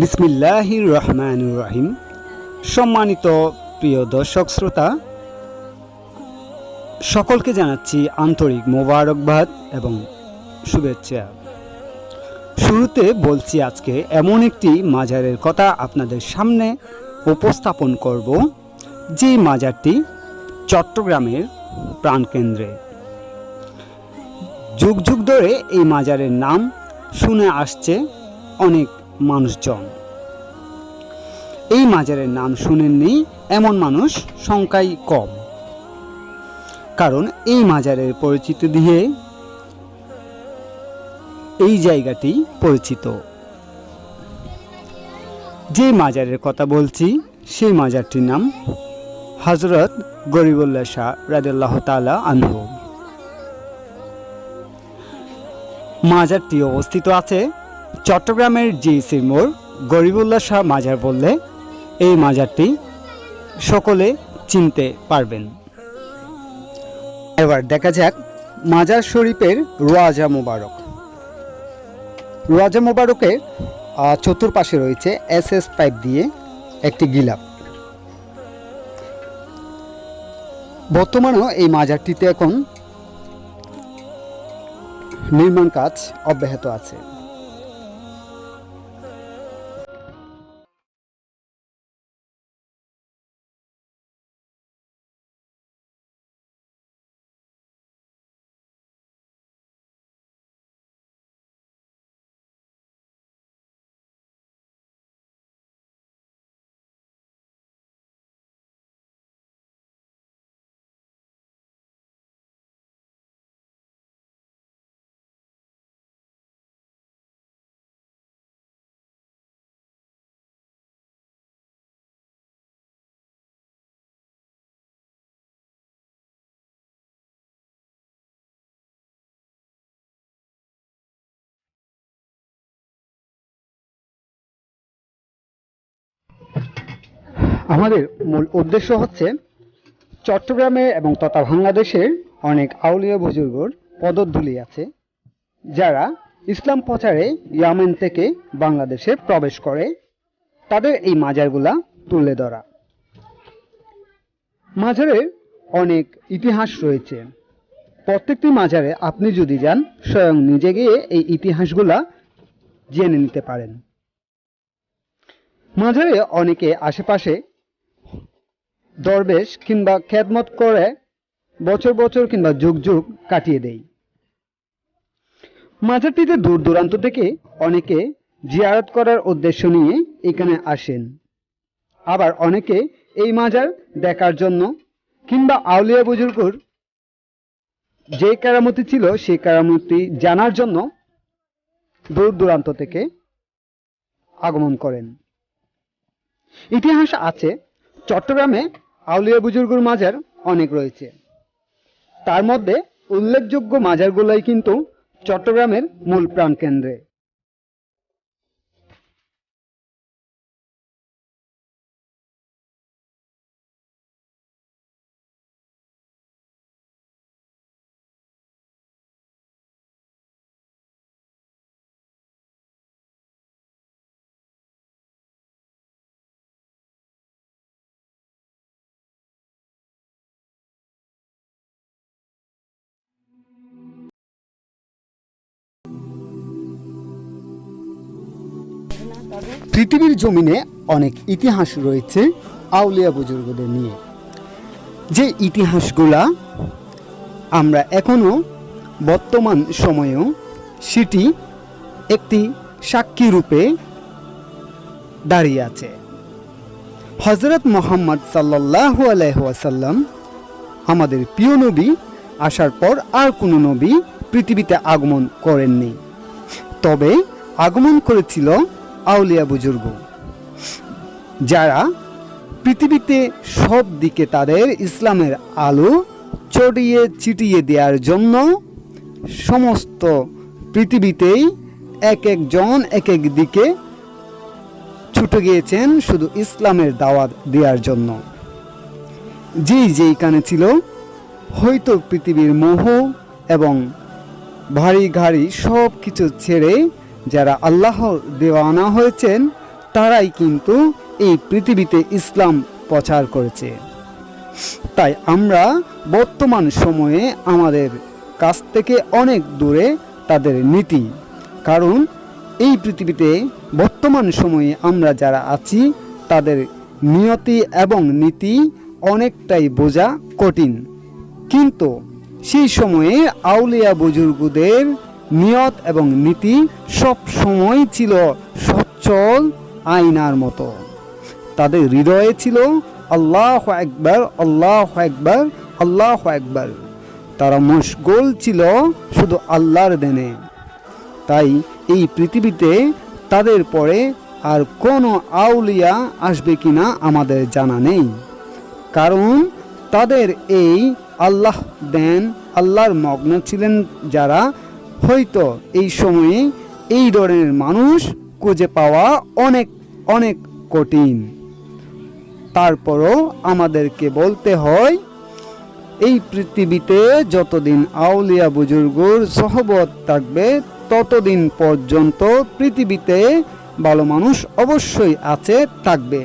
বিসমিল্লাহির রহমানির রহিম। সম্মানিত প্রিয় দর্শক শ্রোতা, সকলকে জানাচ্ছি আন্তরিক মোবারকবাদ এবং শুভেচ্ছা। শুরুতে বলছি, আজকে এমন একটি মাজারের কথা আপনাদের সামনে উপস্থাপন করব, যে মাজারটি চট্টগ্রামের প্রাণকেন্দ্রে। যুগ যুগ ধরে এই মাজারের নাম শুনে আসছে অনেক মানুষজন। এই মাজারের নাম শুনেননি এমন মানুষ সংখ্যাই কম, কারণ এই মাজারের পরিচিতি দিয়ে এই জায়গাটি পরিচিত। যে মাজারের কথা বলছি সেই মাজারটির নাম হযরত গরিবুল্লাহ শাহ রাদিয়াল্লাহু তাআলা আনহু। মাজারটি অবস্থিত আছে চট্টগ্রামের জিইসির মোড়। গরিবুল্লাহ শাহ মাজার বললে এই মাজারটি সকলে চিনতে পারবেন। এবার দেখা যাক মাজার শরীফের রোয়াজা মোবারক। রোয়াজা মোবারকের চতুর্পাশে রয়েছে এসএস পাইপ দিয়ে একটি গিলাফ। বর্তমানেও এই মাজারটিতে এখন নির্মাণ কাজ অব্যাহত আছে। আমাদের মূল উদ্দেশ্য হচ্ছে চট্টগ্রামে এবং তথা বাংলাদেশের অনেক আউলিয়া বুজুর্গর পদধূলি আছে, যারা ইসলাম প্রচারে ইয়ামেন থেকে বাংলাদেশে প্রবেশ করে, তাদের এই মাজারগুলা তুলে ধরা। মাজারের অনেক ইতিহাস রয়েছে। প্রত্যেকটি মাজারে আপনি যদি যান, স্বয়ং নিজে গিয়ে এই ইতিহাসগুলা জেনে নিতে পারেন। মাজারে অনেকে আশেপাশে দরবেশ কিংবা খেদমত করে বছর বছর কিংবা যুগ যুগ কাটিয়ে দেয়। মাজারটিতে দূর দূরান্ত থেকে অনেকে জিয়ারত করার উদ্দেশ্য নিয়ে এখানে আসেন। আবার অনেকে এই মাজার দেখার জন্য কিংবা আউলিয়া বুজুর্গর যে কেরামতি ছিল সেই কেরামতি জানার জন্য দূর দূরান্ত থেকে আগমন করেন। ইতিহাস আছে, চট্টগ্রামে আউলিয়া বুজুর্গর মাজার অনেক রয়েছে। তার মধ্যে উল্লেখযোগ্য মাজারগুলোই কিন্তু চট্টগ্রামের মূল প্রাণকেন্দ্রে। পৃথিবীর জমিনে অনেক ইতিহাস রয়েছে আউলিয়া বুজুর্গদের নিয়ে, যে ইতিহাসগুলা আমরা এখনো বর্তমান সময়েও সেটি একটি সাক্ষী রূপে দাঁড়িয়ে আছে। হযরত মুহাম্মদ সাল্লাল্লাহু আলাইহি ওয়াসাল্লাম আমাদের প্রিয় নবী আসার পর আর কোনো নবী পৃথিবীতে আগমন করেননি, তবে আগমন করেছিল আউলিয়া বুজুর্গ, যারা পৃথিবীতে সব দিকে তাদের ইসলামের আলো ছড়িয়ে ছিটিয়ে দেওয়ার জন্য সমস্ত পৃথিবীতেই এক একজন এক এক দিকে ছুটে গিয়েছেন শুধু ইসলামের দাওয়াত দেওয়ার জন্য। যেইখানে ছিল হয়তো পৃথিবীর মোহ এবং ভারী গাড়ি সব কিছু ছেড়ে যারা আল্লাহর দেওয়ানা হয়েছেন, তারাই কিন্তু এই পৃথিবীতে ইসলাম প্রচার করেছে। তাই আমরা বর্তমান সময়ে আমাদের কাছ থেকে অনেক দূরে তাদের নীতি, কারণ এই পৃথিবীতে বর্তমান সময়ে আমরা যারা আছি তাদের নিয়তি এবং নীতি অনেকটাই বোঝা কঠিন। কিন্তু সেই সময়ে আউলিয়া বুজুর্গদের নিয়ত এবং নীতি সব সময় ছিল সচ্ছল আয়নার মতো। তাদের হৃদয়ে ছিল আল্লাহু আকবার, আল্লাহু আকবার, আল্লাহু আকবার। তারা মশগুল ছিল শুধু আল্লাহর দেনে। তাই এই পৃথিবীতে তাদের পরে আর কোনো আউলিয়া আসবে কিনা আমাদের জানা নেই, কারণ তাদের এই আল্লাহ দেন, আল্লাহর মগ্ন ছিলেন যারা, হয়তো এই সময়ে এই ধরনের মানুষ খুঁজে পাওয়া অনেক অনেক কঠিন। তারপরও আমাদেরকে বলতে হয়, এই পৃথিবীতে যতদিন আউলিয়া বুজুর্গর সহবত থাকবে ততদিন পর্যন্ত পৃথিবীতে ভালো মানুষ অবশ্যই আছে, থাকবে।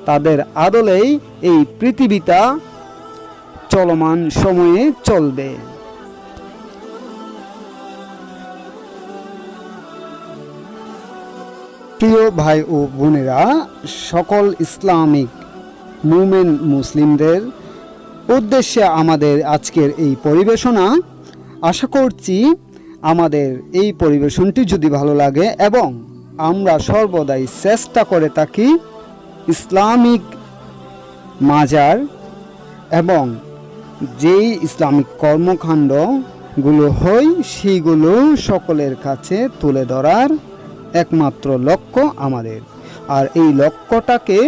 তাদের আদলেই এই পৃথিবীটা চলমান সময়ে চলবে। প্রিয় ভাই ও বোনেরা, সকল ইসলামিক মুমিন মুসলিমদের উদ্দেশ্যে আমাদের আজকের এই পরিবেশনা। আশা করছি আমাদের এই পরিবেশনটি যদি ভালো লাগে এবং আমরা সর্বদাই চেষ্টা করে থাকি ইসলামিক মাজার এবং যেই ইসলামিক কর্মকাণ্ডগুলো হয় সেইগুলো সকলের কাছে তুলে ধরার একমাত্র লক্ষ্য আমাদের। আর এই লক্ষ্যটাকে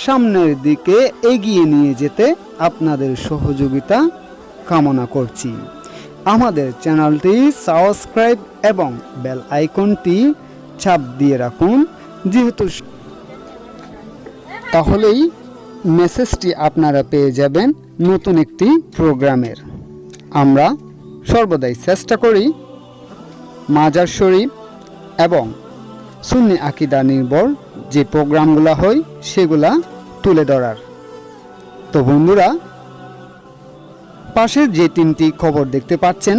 সামনের দিকে এগিয়ে নিয়ে যেতে আপনাদের সহযোগিতা কামনা করছি। আমাদের চ্যানেলটি সাবস্ক্রাইব এবং বেল আইকনটি চাপ দিয়ে রাখুন, যেহেতু তাহলেই মেসেজটি আপনারা পেয়ে যাবেন নতুন একটি প্রোগ্রামের। আমরা সর্বদাই চেষ্টা করি মাজার শরীফ এবং সুন্নি আকীদা নির্ভর যে প্রোগ্রামগুলো হয় সেগুলা তুলে ধরার। তো বন্ধুরা, পাশের যে তিনটি খবর দেখতে পাচ্ছেন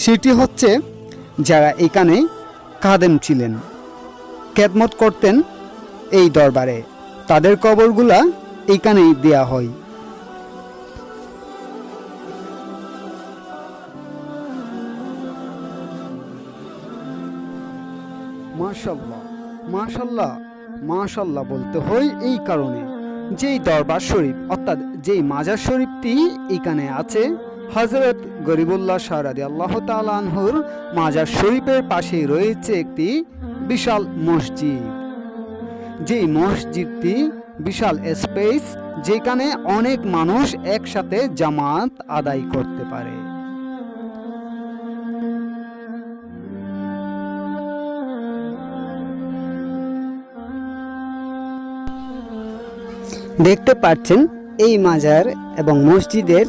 সেটি হচ্ছে যারা এখানে খাদেম ছিলেন, খেদমত করতেন এই দরবারে, তাদের কবরগুলা এখানেই দেয়া হয়। মাশাআল্লাহ, মাশাআল্লাহ, মাশাআল্লাহ বলতে হয় এই কারণে, যেই দরবার শরীফ অর্থাৎ যেই মাজার শরীফটি এখানে আছে, হযরত গরিবুল্লাহ শাহ রাদিয়াল্লাহু তাআলা আনহুর মাজার শরীফের পাশেই রয়েছে একটি বিশাল মসজিদ। যেই মসজিদটি বিশাল স্পেস, যেখানে অনেক মানুষ একসাথে জামাত আদায় করতে পারে। দেখতে পাচ্ছেন এই মাজার এবং মসজিদের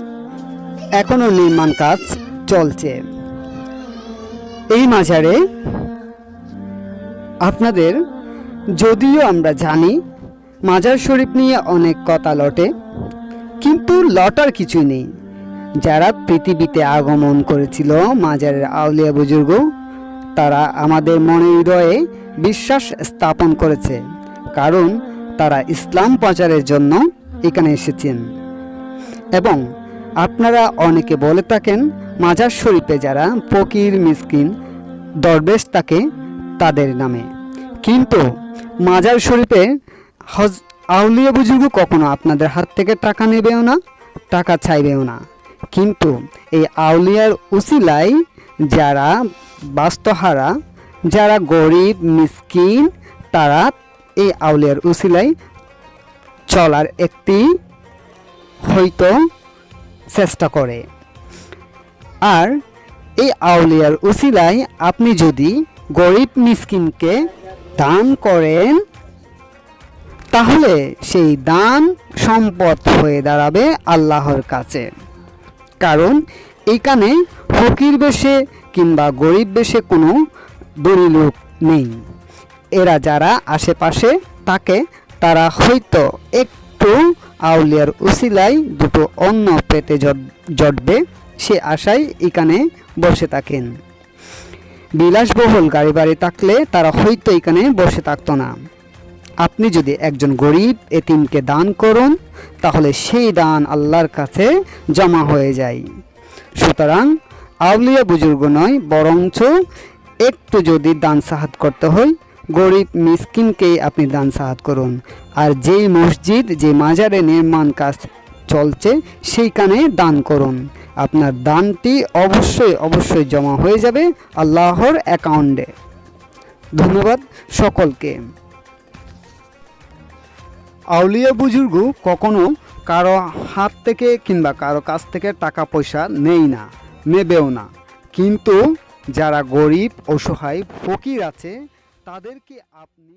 এখনো নির্মাণ কাজ চলছে। এই মাজারে আপনাদের যদিও আমরা জানি মাজার শরীফ নিয়ে অনেক কথা লটে, কিন্তু লটার কিছু নেই। যারা পৃথিবীতে আগমন করেছিল মাজারের আউলিয়া বুজুর্গ, তারা আমাদের মনে হৃদয়ে বিশ্বাস স্থাপন করেছে, কারণ তারা ইসলাম প্রচারের জন্য এখানে এসেছেন। এবং আপনারা অনেকে বলে থাকেন মাজার শরীফে যারা ফকির মিসকিন দরবেশ থাকে তাদের নামে, কিন্তু মাজার শরীফে আউলিয়া বুজুর্গ কখনো আপনাদের হাত থেকে টাকা নেবেও না, টাকা চাইবেও না। কিন্তু এই আউলিয়ার উসিলায় যারা বাস্তহারা, যারা গরিব মিসকিন, তারা এই আউলিয়ার উসিলায় চলার একটি হয়তো চেষ্টা করে। আর এই আউলিয়ার উসিলায় আপনি যদি গরিব মিসকিনকে দান করেন, তাহলে সেই দান সম্পদ হয়ে দাঁড়াবে আল্লাহর কাছে। কারণ এখানে ফকির বেশে কিংবা গরিব বেশে কোনো দড়ি লোক নেই। এরা যারা আশেপাশে থাকে তারা হয়তো একটু আউলিয়ার উসিলায় দুটো অন্ন পেটে জটবে সে আশায় এখানে বসে থাকেন। বিলাসবহুল গাড়ি বাড়ি থাকলে তারা হয়তো এখানে বসে থাকতো না। আপনি যদি একজন গরিব এতিমকে দান করুন তাহলে সেই দান আল্লাহর কাছে জমা হয়ে যায়। সুতরাং আউলিয়া বুজুর্গ নয়, বরঞ্চ একটু যদি দান সাহায্য করতে হয় গরিব মিসকিনকেই আপনি দান সাহায্য করুন। আর যেই মসজিদ যে মাজারে নির্মাণ কাজ চলছে সেইখানে দান করুন। আপনার দানটি অবশ্যই জমা হয়ে যাবে আল্লাহর অ্যাকাউন্টে। ধন্যবাদ সকলকে। আউলিয়া বুজুর্গ কখনো কারো হাত থেকে কিংবা কারো কাছ থেকে টাকা পয়সা নেই না, নেবেও না। কিন্তু যারা গরিব অসহায় ফকির আছে তাদেরকে আপনি